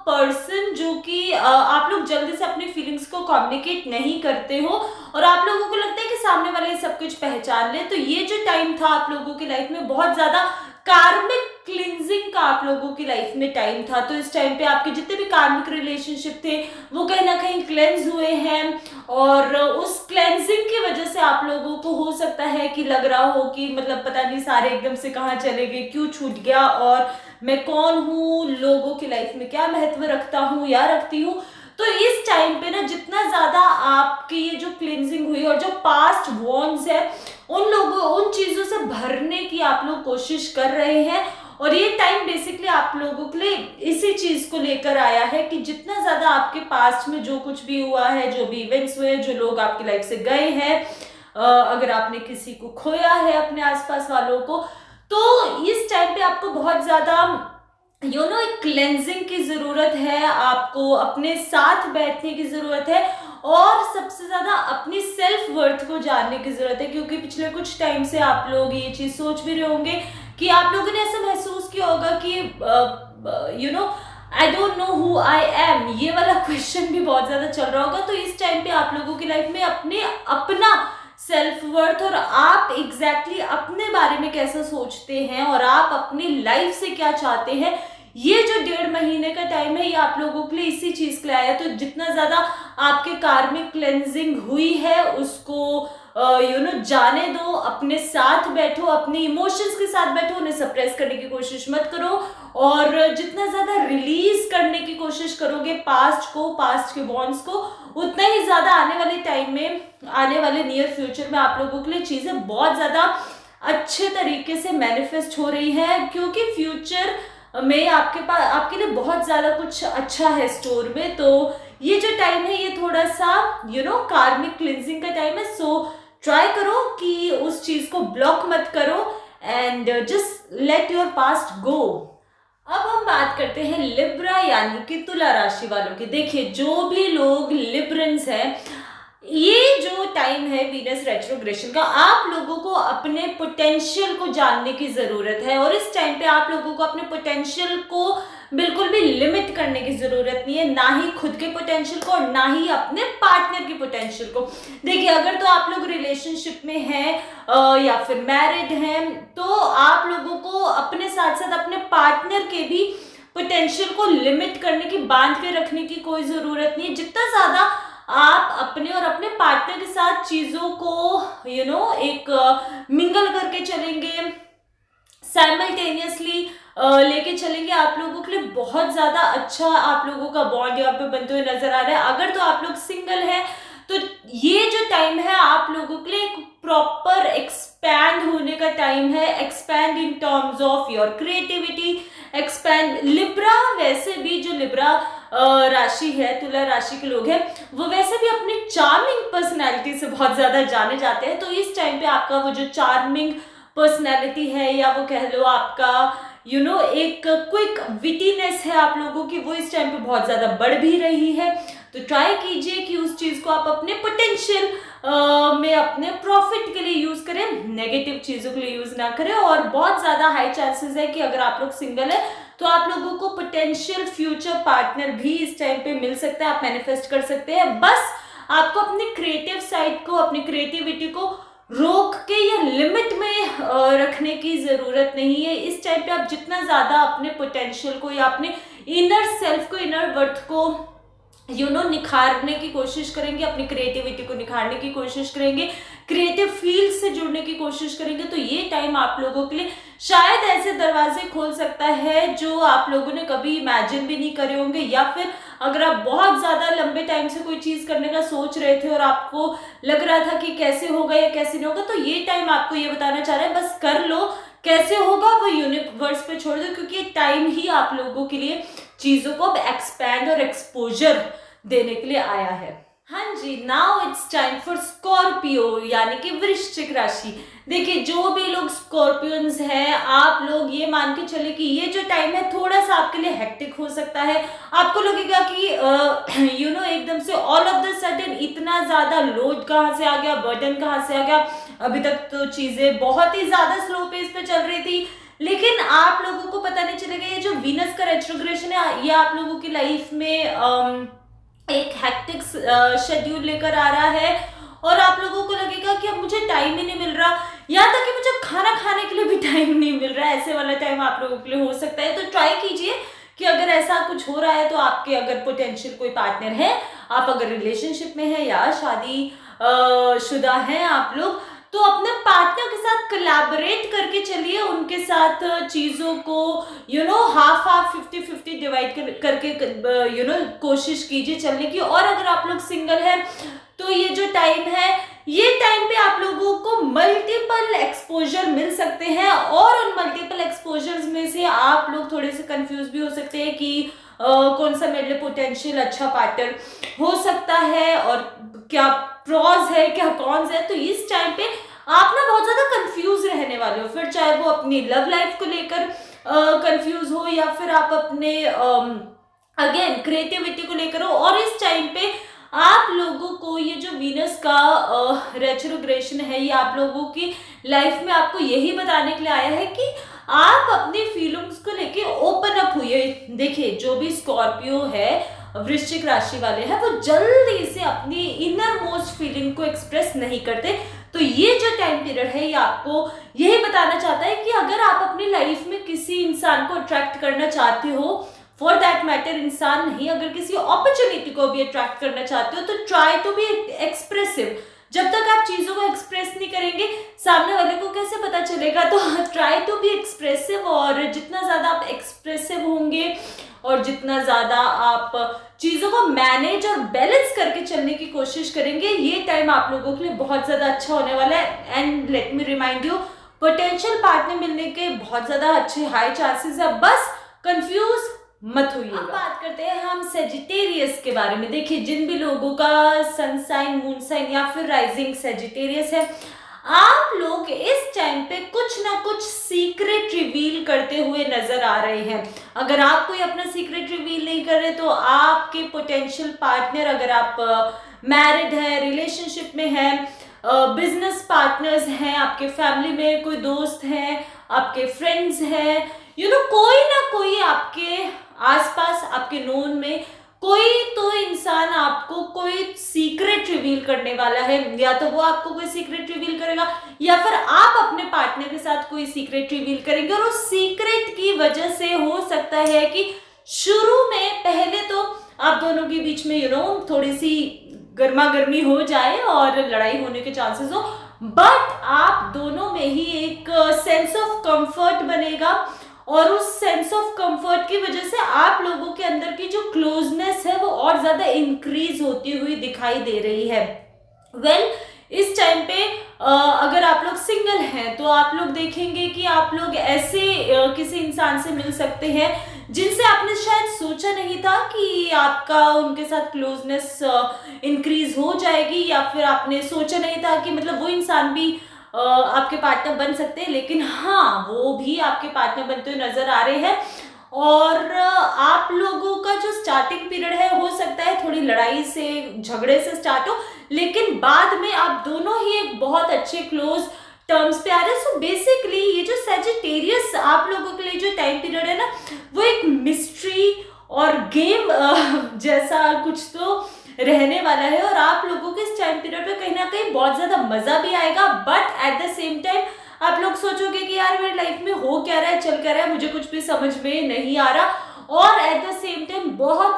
person जो कि आप लोग जल्दी से अपनी फीलिंग्स को कम्युनिकेट नहीं करते हो, और आप लोगों को लगता है कि सामने वाले सब कुछ पहचान ले। तो ये जो टाइम था आप लोगों की लाइफ में, बहुत ज्यादा कार्मिक क्लिंजिंग का आप लोगों की लाइफ में टाइम था। तो इस टाइम पे आपके जितने भी कार्मिक रिलेशनशिप थे वो कहीं ना कहीं क्लेंज हुए हैं, और उस क्लेंजिंग की वजह से आप लोगों को हो सकता है कि लग रहा हो कि मतलब पता नहीं सारे एकदम से कहाँ चले गए, क्यों छूट गया, और मैं कौन हूँ, लोगों की लाइफ में क्या महत्व रखता हूँ या रखती हूँ। तो इस टाइम पे ना, जितना ज्यादा आपकी ये जो क्लिंजिंग हुई और जो पास्ट वॉन्ड्स है, उन चीजों से भरने की आप लोग कोशिश कर रहे हैं। और ये टाइम बेसिकली आप लोगों के लिए इसी चीज को लेकर आया है कि जितना ज्यादा आपके पास्ट में जो कुछ भी हुआ है, जो भी इवेंट्स हुए, जो लोग आपकी लाइफ से गए हैं, अगर आपने किसी को खोया है अपने आसपास वालों को, तो इस टाइम पे आपको बहुत ज्यादा एक क्लेंजिंग की जरूरत है, आपको अपने साथ बैठने की जरूरत है, और सबसे ज्यादा अपनी सेल्फ वर्थ को जानने की जरूरत है। क्योंकि पिछले कुछ टाइम से आप लोग ये चीज सोच भी रहे होंगे कि आप लोगों ने ऐसा महसूस किया होगा कि I don't know who I am, ये वाला क्वेश्चन भी बहुत ज्यादा चल रहा होगा। तो इस टाइम पे आप लोगों की लाइफ में अपना सेल्फ वर्थ, और आप एग्जैक्टली अपने बारे में कैसा सोचते हैं, और आप अपनी लाइफ से क्या चाहते हैं, ये जो 1.5 महीने का टाइम है, ये आप लोगों के लिए इसी चीज के लिए आया। तो जितना ज्यादा आपके कार्मिक क्लेंजिंग हुई है उसको जाने दो, अपने साथ बैठो, अपने इमोशंस के साथ बैठो, उन्हें सप्रेस करने की कोशिश मत करो, और जितना ज्यादा रिलीज करने की कोशिश करोगे पास्ट के बॉन्ड्स को, उतना ही ज्यादा आने वाले टाइम में, आने वाले नियर फ्यूचर में आप लोगों के लिए चीजें बहुत ज्यादा अच्छे तरीके से मैनिफेस्ट हो रही है। क्योंकि फ्यूचर में आपके लिए बहुत ज्यादा कुछ अच्छा है स्टोर में। तो ये जो टाइम है ये थोड़ा सा कार्मिक क्लिंजिंग का टाइम है। सो ट्राई करो कि उस चीज को ब्लॉक मत करो, and just let your past go. अब हम बात करते हैं लिब्रा यानी कि तुला राशि वालों की। देखिए, जो भी लोग लिब्रन्स हैं, ये जो टाइम है वीनस रेट्रोग्रेशन का, आप लोगों को अपने पोटेंशियल को जानने की जरूरत है। और इस टाइम पे आप लोगों को अपने पोटेंशियल को बिल्कुल भी लिमिट करने की जरूरत नहीं है, ना ही खुद के पोटेंशियल को और ना ही अपने पार्टनर के पोटेंशियल को। देखिए, अगर तो आप लोग रिलेशनशिप में हैं या फिर मैरिड हैं, तो आप लोगों को अपने साथ साथ अपने पार्टनर के भी पोटेंशियल को लिमिट करने की, बांध के रखने की कोई जरूरत नहीं है। जितना ज्यादा आप अपने और अपने पार्टनर के साथ चीजों को एक मिंगल करके चलेंगे, साइमल्टेनियसली लेके चलेंगे, आप लोगों के लिए बहुत ज्यादा अच्छा आप लोगों का बॉन्ड यहाँ पे बनते हुए नजर आ रहा है। अगर तो आप लोग सिंगल हैं, तो ये जो टाइम है आप लोगों के लिए एक प्रॉपर एक्सपैंड होने का टाइम है। Expand in terms of your creativity, expand. Libra, वैसे भी जो लिब्रा राशि है, तुला राशि के लोग हैं, वो वैसे भी अपनी चार्मिंग पर्सनैलिटी से बहुत ज्यादा जाने जाते हैं। तो इस टाइम पे आपका वो जो चार्मिंग पर्सनैलिटी है, या वो कह लो आपका एक क्विक विटीनेस है आप लोगों की, वो इस टाइम पे बहुत ज्यादा बढ़ भी रही है। तो ट्राई कीजिए कि उस चीज को आप अपने पोटेंशियल में, अपने प्रॉफिट के लिए यूज करें, नेगेटिव चीजों के लिए यूज ना करें। और बहुत ज्यादा हाई चांसेस है कि अगर आप लोग सिंगल है तो आप लोगों को पोटेंशियल फ्यूचर पार्टनर भी इस टाइम पे मिल सकता है, आप मैनिफेस्ट कर सकते हैं। बस आपको अपनी क्रिएटिव साइड को, अपनी क्रिएटिविटी को रोक के या लिमिट में रखने की जरूरत नहीं है। इस टाइम पे आप जितना ज्यादा अपने पोटेंशियल को या अपने इनर सेल्फ को, इनर वर्थ को निखारने की कोशिश करेंगे, अपनी क्रिएटिविटी को निखारने की कोशिश करेंगे, क्रिएटिव फील्ड से जुड़ने की कोशिश करेंगे, तो ये टाइम आप लोगों के लिए शायद ऐसे दरवाजे खोल सकता है जो आप लोगों ने कभी इमेजिन भी नहीं करे होंगे। या फिर अगर आप बहुत ज्यादा लंबे टाइम से कोई चीज करने का सोच रहे थे और आपको लग रहा था कि कैसे होगा या कैसे नहीं होगा, तो ये टाइम आपको ये बताना चाह रहा है बस कर लो, कैसे होगा वो यूनिवर्स पे छोड़ दो, क्योंकि ये टाइम ही आप लोगों के लिए चीजों को अब एक्सपैंड और एक्सपोजर देने के लिए आया है। हाँ जी, now it's time for Scorpio यानी कि वृश्चिक राशि। देखिए, जो भी लोग स्कॉर्पियंस हैं, आप लोग ये मान के चले कि ये जो टाइम है थोड़ा सा आपके लिए हेक्टिक हो सकता है। आपको लगेगा कि एकदम से ऑल ऑफ द सडन इतना ज्यादा लोड कहाँ से आ गया, बर्डन कहाँ से आ गया। अभी तक तो चीजें बहुत ही ज्यादा स्लो पेस पे चल रही थी, लेकिन आप लोगों को पता नहीं चलेगा ये जो वीनस का रेट्रोग्रेशन है ये आप लोगों की लाइफ में एक हेक्टिक शेड्यूल लेकर आ रहा है और आप लोगों को लगेगा कि अब मुझे टाइम ही नहीं मिल रहा, यहाँ तक कि मुझे खाना खाने के लिए भी टाइम नहीं मिल रहा। ऐसे वाला टाइम आप लोगों के लिए हो सकता है। तो ट्राई कीजिए कि अगर ऐसा कुछ हो रहा है तो आपके अगर पोटेंशियल कोई पार्टनर है, आप अगर रिलेशनशिप में है या शादी शुदा हैं आप लोग, तो अपने पार्टनर के साथ कोलैबोरेट करके चलिए, उनके साथ चीजों को हाफ हाफ 50-50 डिवाइड करके कोशिश कीजिए चलने की। और अगर आप लोग सिंगल हैं तो ये जो टाइम है, ये टाइम पे आप लोगों को मल्टीपल एक्सपोजर मिल सकते हैं और उन मल्टीपल एक्सपोजर्स में से आप लोग थोड़े से कंफ्यूज भी हो सकते हैं कि कौन सा मेरे लिए पोटेंशियल अच्छा पार्टनर हो सकता है और क्या प्रॉज है, क्या कॉन्स है। तो इस टाइम पे आप ना बहुत ज्यादा कंफ्यूज रहने वाले हो, फिर चाहे वो अपनी लव लाइफ को लेकर कंफ्यूज हो या फिर आप अपने अगेन क्रिएटिविटी को लेकर हो। और इस टाइम पे आप लोगों को ये जो वीनस का रेट्रोग्रेशन है, ये आप लोगों की लाइफ में आपको यही बताने के लिए आया है कि आप अपनी फीलिंग्स को लेके ओपन अप हुई। देखिए, जो भी स्कॉर्पियो है, वृश्चिक राशि वाले हैं, वो जल्दी से अपनी इनर मोस्ट फीलिंग को एक्सप्रेस नहीं करते। तो ये जो टाइम पीरियड है ये आपको यही बताना चाहता है कि अगर आप अपनी लाइफ में किसी इंसान को अट्रैक्ट करना चाहते हो, फॉर दैट मैटर इंसान नहीं, अगर किसी अपॉर्चुनिटी को भी अट्रैक्ट करना चाहते हो, तो ट्राई टू बी एक्सप्रेसिव। जब तक आप चीजों को एक्सप्रेस नहीं करेंगे, सामने वाले को कैसे पता चलेगा। तो ट्राई टू बी एक्सप्रेसिव, और जितना ज्यादा आप एक्सप्रेसिव होंगे और जितना ज्यादा आप चीजों को मैनेज और बैलेंस करके चलने की कोशिश करेंगे, ये टाइम आप लोगों के लिए बहुत ज्यादा अच्छा होने वाला है। And let me remind you, potential partner मिलने के बहुत ज्यादा अच्छे हाई चांसेस है, बस कंफ्यूज मत होइएगा। अब बात करते हैं हम सेजिटेरियस के बारे में। देखिए, जिन भी लोगों का सन साइन, मून साइन या फिर राइजिंग सेजिटेरियस है, आप लोग इस टाइम पे कुछ ना कुछ सीक्रेट रिवील करते हुए नजर आ रहे हैं। अगर आप कोई अपना सीक्रेट रिवील नहीं कर रहे तो आपके पोटेंशियल पार्टनर, अगर आप मैरिड है, रिलेशनशिप में है, बिजनेस पार्टनर्स हैं, आपके फैमिली में कोई दोस्त हैं, आपके फ्रेंड्स हैं, कोई ना कोई आपके आसपास, आपके नोन में कोई तो इंसान आपको कोई सीक्रेट रिवील करने वाला है। या तो वो आपको कोई सीक्रेट रिवील करेगा या फिर आप अपने पार्टनर के साथ कोई सीक्रेट रिवील करेंगे। और उस सीक्रेट की वजह से हो सकता है कि शुरू में पहले तो आप दोनों के बीच में थोड़ी सी गर्मा गर्मी हो जाए और लड़ाई होने के चांसेस हो, बट आप दोनों में ही एक सेंस ऑफ कंफर्ट बनेगा और उस सेंस ऑफ कंफर्ट की वजह से आप लोगों के अंदर की जो क्लोजनेस है वो और ज्यादा इंक्रीज होती हुई दिखाई दे रही है। इस टाइम पे अगर आप लोग सिंगल हैं तो आप लोग देखेंगे कि आप लोग ऐसे किसी इंसान से मिल सकते हैं जिनसे आपने शायद सोचा नहीं था कि आपका उनके साथ क्लोजनेस इंक्रीज हो जाएगी, या फिर आपने सोचा नहीं था कि मतलब वो इंसान भी आपके पार्टनर बन सकते हैं। लेकिन हाँ, वो भी आपके पार्टनर बनते हुए नजर आ रहे हैं। और आप लोगों का जो स्टार्टिंग पीरियड है हो सकता है थोड़ी लड़ाई से, झगड़े से स्टार्ट हो, लेकिन बाद में आप दोनों ही एक बहुत अच्छे क्लोज टर्म्स पे आ रहे हैं। सो बेसिकली ये जो सेजिटेरियस आप लोगों के लिए जो टाइम पीरियड है ना, वो एक मिस्ट्री और गेम जैसा कुछ तो रहने वाला है। और आप लोगों के इस टाइम पीरियड पे कहीं ना कहीं बहुत ज्यादा मजा भी आएगा, but at the same time आप लोग सोचोगे कि यार मेरी लाइफ में हो क्या रहा है, चल क्या रहा है, मुझे कुछ भी समझ में नहीं आ रहा। और एट द सेम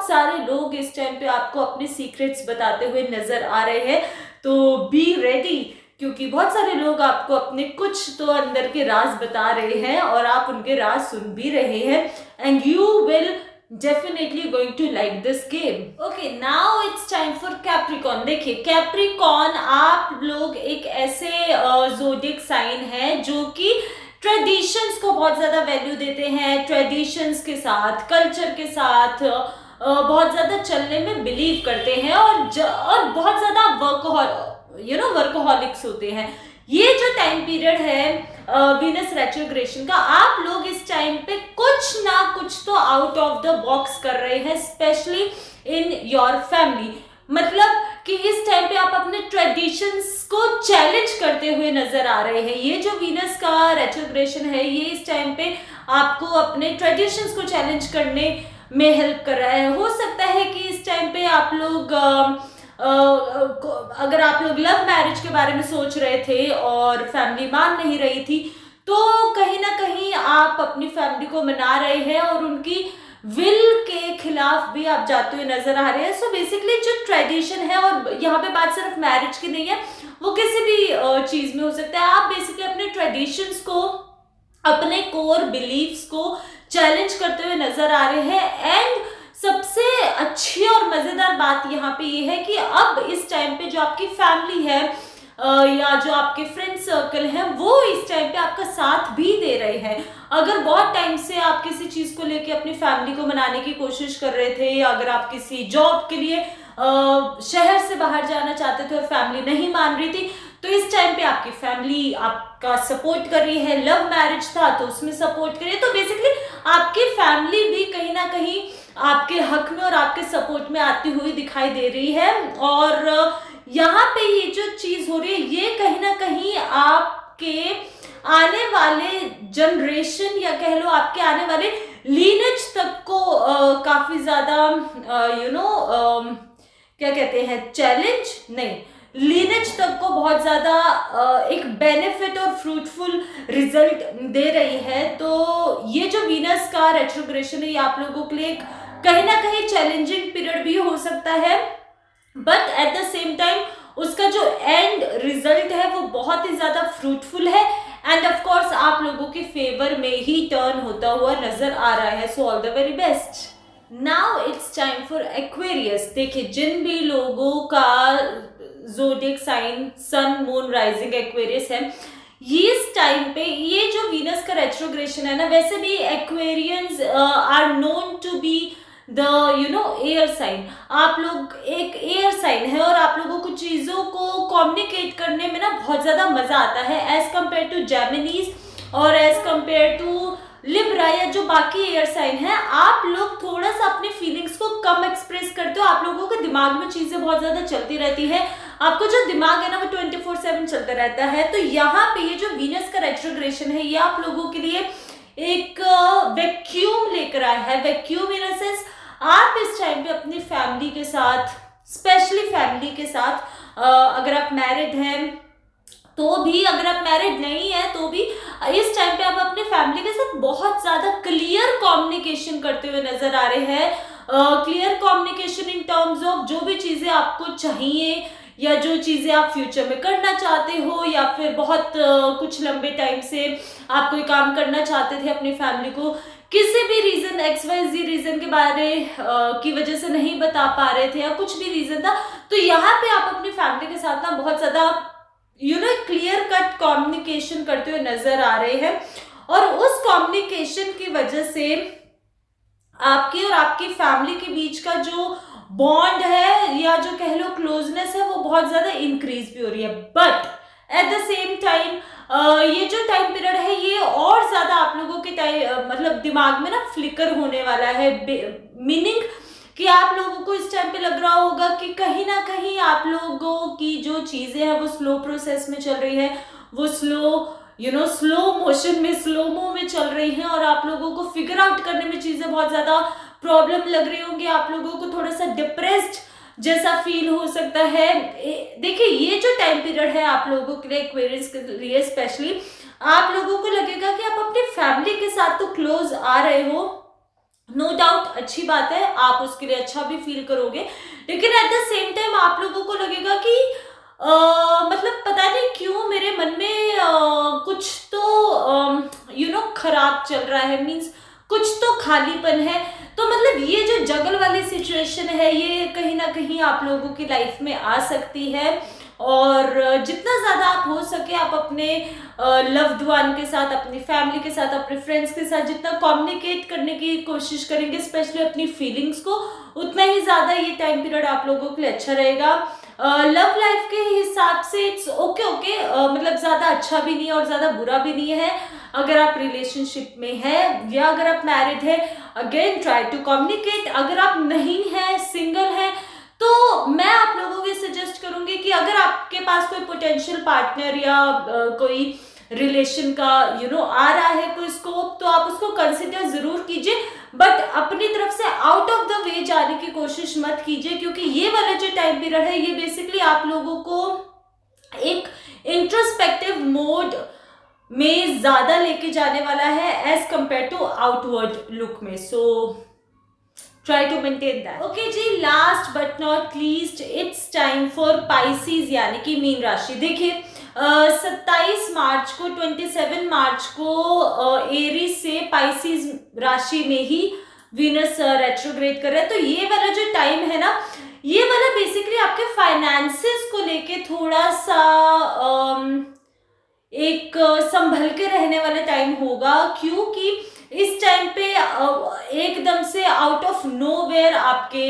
बहुत सारे लोग इस टाइम पे आपको अपने सीक्रेट्स बताते हुए नजर आ रहे हैं, तो बी रेडी, क्योंकि बहुत सारे लोग आपको अपने कुछ तो अंदर के राज बता रहे हैं और आप उनके राज सुन भी रहे हैं, and you will definitely going to like this game. Okay, now it's time for Capricorn. देखिए Capricorn आप लोग एक ऐसे जोडिक साइन है जो कि ट्रेडिशंस को बहुत ज्यादा वैल्यू देते हैं, ट्रेडिशंस के साथ, कल्चर के साथ बहुत ज्यादा चलने में बिलीव करते हैं और बहुत ज्यादा वर्कहॉलिक्स होते हैं। ये जो टाइम पीरियड है वीनस रेट्रोग्रेशन का, आप लोग इस टाइम पे कुछ ना कुछ तो आउट ऑफ द बॉक्स कर रहे हैं, स्पेशली इन योर फैमिली। मतलब कि इस टाइम पे आप अपने ट्रेडिशंस को चैलेंज करते हुए नजर आ रहे हैं। ये जो वीनस का रेट्रोग्रेशन है, ये इस टाइम पे आपको अपने ट्रेडिशंस को चैलेंज करने में हेल्प कर रहा है। हो सकता है कि इस टाइम पे आप लोग अगर आप लोग लव मैरिज के बारे में सोच रहे थे और फैमिली मान नहीं रही थी, तो कहीं ना कहीं आप अपनी फैमिली को मना रहे हैं और उनकी विल के खिलाफ भी आप जाते हुए नजर आ रहे हैं। सो बेसिकली जो ट्रेडिशन है, और यहाँ पे बात सिर्फ मैरिज की नहीं है, वो किसी भी चीज में हो सकता है, आप बेसिकली अपने ट्रेडिशंस को, अपने कोर बिलीव्स को चैलेंज करते हुए नजर आ रहे हैं। एंड सबसे अच्छी और मजेदार बात यहाँ पे ये है कि अब इस टाइम पे जो आपकी फैमिली है या जो आपके फ्रेंड सर्कल है, वो इस टाइम पे आपका साथ भी दे रहे हैं। अगर बहुत टाइम से आप किसी चीज को लेके अपनी फैमिली को मनाने की कोशिश कर रहे थे, या अगर आप किसी जॉब के लिए शहर से बाहर जाना चाहते थे और फैमिली नहीं मान रही थी, तो इस टाइम पे आपकी फैमिली आपका सपोर्ट कर रही है। लव मैरिज था तो उसमें सपोर्ट कर रही है। तो बेसिकली आपकी फैमिली भी कहीं ना कहीं आपके हक में और आपके सपोर्ट में आती हुई दिखाई दे रही है। और यहाँ पे ये जो चीज हो रही है, ये कहीं ना कहीं आपके आने वाले जनरेशन, या कह लो आपके आने वाले लीनेज तक को काफी ज्यादा क्या कहते हैं, चैलेंज नहीं, लीनेज तक को बहुत ज्यादा एक बेनिफिट और फ्रूटफुल रिजल्ट दे रही है। तो ये जो वीनस का रेट्रोग्रेशन है, ये आप लोगों के लिए कहीं ना कहीं चैलेंजिंग पीरियड भी हो सकता है, but at the same time उसका जो एंड रिजल्ट है वो बहुत ही ज्यादा फ्रूटफुल है, एंड ऑफ कोर्स आप लोगों के फेवर में ही टर्न होता हुआ नजर आ रहा है। So all the very best. Now it's time for Aquarius. देखिए जिन भी लोगों का zodiac sign sun moon rising Aquarius है, ये इस टाइम पे ये जो वीनस का रेट्रोग्रेशन है ना, वैसे भी Aquarians are known to be the air sign. आप लोग एक एयर साइन है और आप लोगों को चीजों को कम्युनिकेट करने में ना बहुत ज्यादा मजा आता है एज कम्पेयर टू जेमिनीज और एज कम्पेयर टू लिब्रा या जो बाकी एयर साइन है। आप लोग थोड़ा सा अपनी फीलिंग्स को कम एक्सप्रेस करते हो। आप लोगों के दिमाग में चीजें बहुत ज्यादा चलती रहती है, आपको जो दिमाग है ना वो 24/7 चलता रहता है। तो यहाँ पे ये जो वीनस का रेट्रोग्रेशन है, ये आप लोगों के लिए एक वैक्यूम लेकर आया है। वैक्यूम इन द सेंस आप इस टाइम पे अपनी फैमिली के साथ, स्पेशली फैमिली के साथ, अगर आप मैरिड हैं तो भी, अगर आप मैरिड नहीं है तो भी, इस टाइम पे आप अपने फैमिली के साथ बहुत ज्यादा क्लियर कम्युनिकेशन करते हुए नजर आ रहे हैं। Clear communication in terms of जो भी चीजें आपको चाहिए या जो चीजें आप फ्यूचर में करना चाहते हो, या फिर बहुत कुछ लंबे टाइम से आप कोई काम करना चाहते थे अपनी फैमिली को, किसी भी रीजन XYZ रीजन के बारे की वजह से नहीं बता पा रहे थे या कुछ भी रीजन था, तो यहाँ पे आप अपनी फैमिली के साथ ना बहुत ज्यादा क्लियर कट कम्युनिकेशन करते हुए नजर आ रहे हैं। और उस कम्युनिकेशन की वजह से आपकी और आपकी फैमिली के बीच का जो बॉन्ड है या जो कह लो क्लोजनेस है, वो बहुत ज्यादा इंक्रीज भी हो रही है। But at the same time ये जो टाइम पीरियड है, ये और ज्यादा आप लोगों के मतलब दिमाग में ना फ्लिकर होने वाला है। मीनिंग कि आप लोगों को इस टाइम पे लग रहा होगा कि कहीं ना कहीं आप लोगों की जो चीजें हैं वो स्लो प्रोसेस में चल रही है, वो स्लो मोशन में, स्लोमो में चल रही हैं, और आप लोगों को फिगर आउट करने में चीजें बहुत ज्यादा प्रॉब्लम लग रही होंगी। आप लोगों को थोड़ा सा डिप्रेस्ड जैसा फील हो सकता है। देखिए ये जो टाइम पीरियड है आप लोगों के लिए, एक्वेरियस के लिए स्पेशली, आप लोगों को लगेगा कि आप अपनी फैमिली के साथ तो क्लोज आ रहे हो, नो डाउट अच्छी बात है, आप उसके लिए अच्छा भी फील करोगे, लेकिन एट द सेम टाइम आप लोगों को लगेगा कि मतलब पता नहीं क्यों मेरे मन में कुछ तो खराब चल रहा है, मीन्स कुछ तो खालीपन है। तो मतलब ये जो जगल वाली सिचुएशन है ये कहीं ना कहीं आप लोगों की लाइफ में आ सकती है, और जितना ज़्यादा आप हो सके आप अपने लव्ड वन के साथ, अपनी फैमिली के साथ, अपने फ्रेंड्स के साथ जितना कम्युनिकेट करने की कोशिश करेंगे, स्पेशली अपनी फीलिंग्स को, उतना ही ज़्यादा ये टाइम पीरियड आप लोगों के लिए अच्छा रहेगा। लव लाइफ के हिसाब से इट्स ओके ओके, मतलब ज़्यादा अच्छा भी नहीं है और ज़्यादा बुरा भी नहीं है। अगर आप रिलेशनशिप में है या अगर आप मैरिड है, अगेन ट्राई टू कम्युनिकेट। अगर आप नहीं है, सिंगल है, तो मैं आप लोगों को सजेस्ट करूंगी कि अगर आपके पास कोई पोटेंशियल पार्टनर या कोई रिलेशन का आ रहा है कोई स्कोप, तो आप उसको कंसिडर जरूर कीजिए, बट अपनी तरफ से आउट ऑफ द वे जाने की कोशिश मत कीजिए, क्योंकि ये वाला जो टाइम पीरियड है ये बेसिकली आप लोगों को एक इंट्रोस्पेक्टिव मोड में ज्यादा लेके जाने वाला है as compared to outward look में। So try to maintain that. Okay ji, last but not least it's time for Pisces यानी कि मीन राशि। देखिए 27 मार्च को 27 मार्च को एरीज से पाइसिस राशि में ही वीनस रेट्रोग्रेड कर रहा है। तो ये वाला जो टाइम है ना, ये वाला बेसिकली आपके फाइनेंसेस को लेके थोड़ा सा एक संभल के रहने वाला टाइम होगा, क्योंकि इस टाइम पे एकदम से आउट ऑफ नोवेयर आपके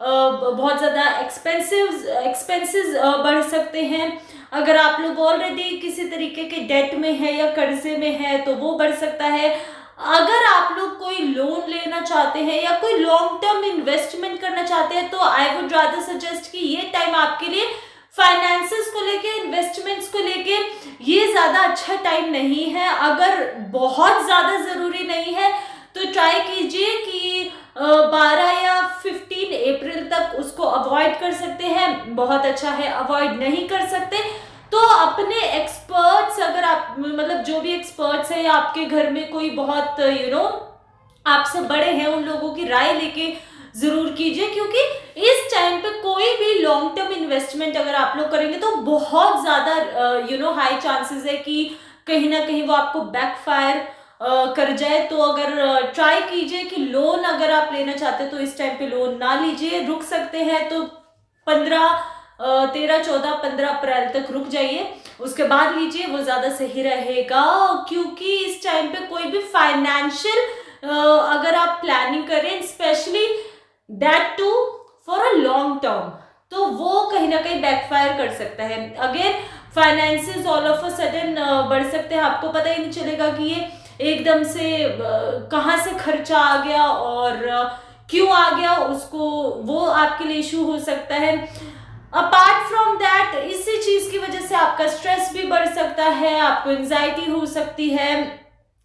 बहुत ज़्यादा एक्सपेंसेस बढ़ सकते हैं। अगर आप लोग ऑलरेडी किसी तरीके के डेट में है या कर्जे में है तो वो बढ़ सकता है। अगर आप लोग कोई लोन लेना चाहते हैं या कोई लॉन्ग टर्म इन्वेस्टमेंट करना चाहते हैं, तो आई वुड रादर सजेस्ट कि ये टाइम आपके लिए फाइनेंसेस को लेके, इन्वेस्टमेंट्स को लेके ये ज़्यादा अच्छा टाइम नहीं है। अगर बहुत ज़्यादा ज़रूरी नहीं है तो ट्राई कीजिए कि 12 या 15 अप्रैल तक उसको अवॉइड कर सकते हैं, बहुत अच्छा है। अवॉइड नहीं कर सकते तो अपने एक्सपर्ट्स, अगर आप मतलब जो भी एक्सपर्ट्स है या आपके घर में कोई बहुत आपसे बड़े हैं, उन लोगों की राय लेके जरूर कीजिए, क्योंकि इस टाइम पे कोई भी लॉन्ग टर्म इन्वेस्टमेंट अगर आप लोग करेंगे तो बहुत ज्यादा हाई चांसेस है कि कहीं ना कहीं वो आपको बैकफायर कर जाए। तो अगर ट्राई कीजिए कि लोन अगर आप लेना चाहते हैं तो इस टाइम पे लोन ना लीजिए, रुक सकते हैं तो 13, 14, 15 अप्रैल तक रुक जाइए, उसके बाद लीजिए, वो ज्यादा सही रहेगा। क्योंकि इस टाइम पे कोई भी फाइनेंशियल अगर आप प्लानिंग करें, specially that too for a long term, तो वो कहीं ना कहीं बैकफायर कर सकता है। Again finances all of a sudden बढ़ सकते हैं, आपको पता ही नहीं चलेगा कि ये एकदम से कहाँ से खर्चा आ गया और क्यों आ गया, उसको वो आपके लिए इशू हो सकता है। अपार्ट फ्रॉम दैट, इसी चीज की वजह से आपका स्ट्रेस भी बढ़ सकता है, आपको एंजाइटी हो सकती है,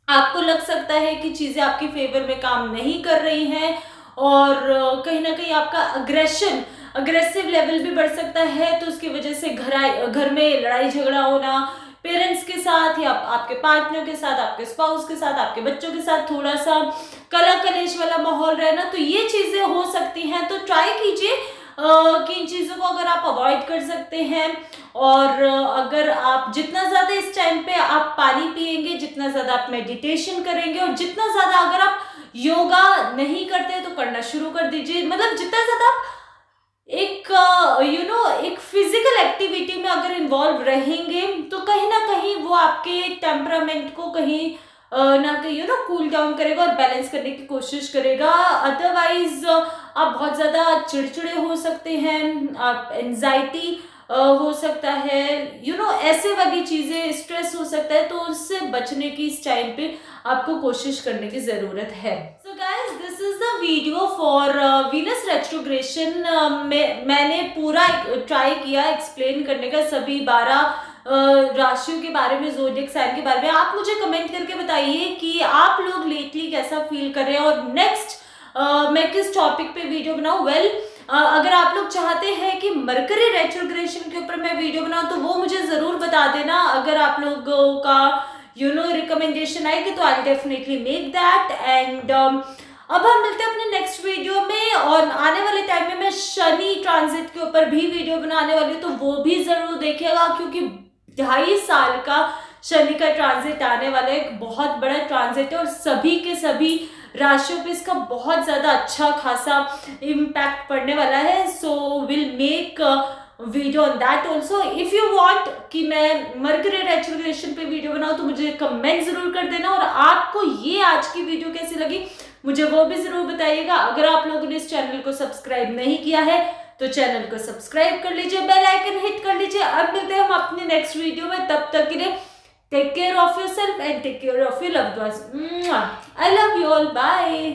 आपको लग सकता है कि चीजें आपकी फेवर में काम नहीं कर रही हैं, और कहीं ना कहीं आपका अग्रेसिव लेवल भी बढ़ सकता है। तो उसकी वजह से घर में लड़ाई झगड़ा होना, पेरेंट्स के साथ या आपके पार्टनर के साथ, आपके स्पाउस के साथ, आपके बच्चों के साथ थोड़ा सा कला कलेश वाला माहौल रहना, तो ये चीजें हो सकती हैं। तो ट्राई कीजिए कि इन चीज़ों को अगर आप अवॉइड कर सकते हैं, और अगर आप जितना ज़्यादा इस टाइम पे आप पानी पिएंगे, जितना ज़्यादा आप मेडिटेशन करेंगे, और जितना ज़्यादा अगर आप योगा नहीं करते तो करना शुरू कर दीजिए, मतलब जितना ज़्यादा आप एक एक फिजिकल एक्टिविटी में अगर इन्वॉल्व रहेंगे तो कहीं ना कहीं वो आपके टेम्परामेंट को कहीं ना कहीं कूल डाउन करेगा और बैलेंस करने की कोशिश करेगा। अदरवाइज आप बहुत ज़्यादा चिड़चिड़े हो सकते हैं, आप एंजाइटी हो सकता है, ऐसे वाली चीज़ें, स्ट्रेस हो सकता है, तो उससे बचने की इस टाइम पे आपको कोशिश करने की ज़रूरत है। So guys, this is the video for Venus retrogression. मैंने पूरा ट्राई किया एक्सप्लेन करने का सभी 12 राशियों के बारे में, ज़ोडिएक साइन के बारे में। आप मुझे कमेंट करके बताइए कि आप लोग लेटली कैसा फील कर रहे हैं और नेक्स्ट मैं किस टॉपिक पे वीडियो बनाऊं। अगर आप लोग चाहते हैं कि मरकरी रेट्रोग्रेशन के ऊपर मैं वीडियो बनाऊं तो वो मुझे ज़रूर बता देना। अगर आप लोगों का रिकमेंडेशन आएगी तो I definitely make that. And अब हम मिलते हैं अपने नेक्स्ट वीडियो में, और आने वाले टाइम में मैं शनि ट्रांजिट के ऊपर भी वीडियो बनाने वाली हूँ, तो वो भी जरूर देखिएगा, क्योंकि 2.5 साल का शनि का ट्रांजिट आने वाला है। एक बहुत बड़ा ट्रांजिट है और सभी के सभी राशियों पे इसका बहुत ज्यादा अच्छा खासा इम्पैक्ट पड़ने वाला है। So will make video on that also. If you want कि मैं मरकरी रेट्रोग्रेशन पे वीडियो बनाऊं तो मुझे कमेंट जरूर कर देना, और आपको ये आज की वीडियो कैसी लगी मुझे वो भी जरूर बताइएगा। अगर आप लोगों ने इस चैनल को सब्सक्राइब नहीं किया है तो चैनल को सब्सक्राइब कर लीजिए, बेल आइकन हिट कर लीजिए। अब मिलते हैं हम अपने नेक्स्ट वीडियो में, तब तक के लिए take care of yourself and take care of your loved ones. I love you all, bye.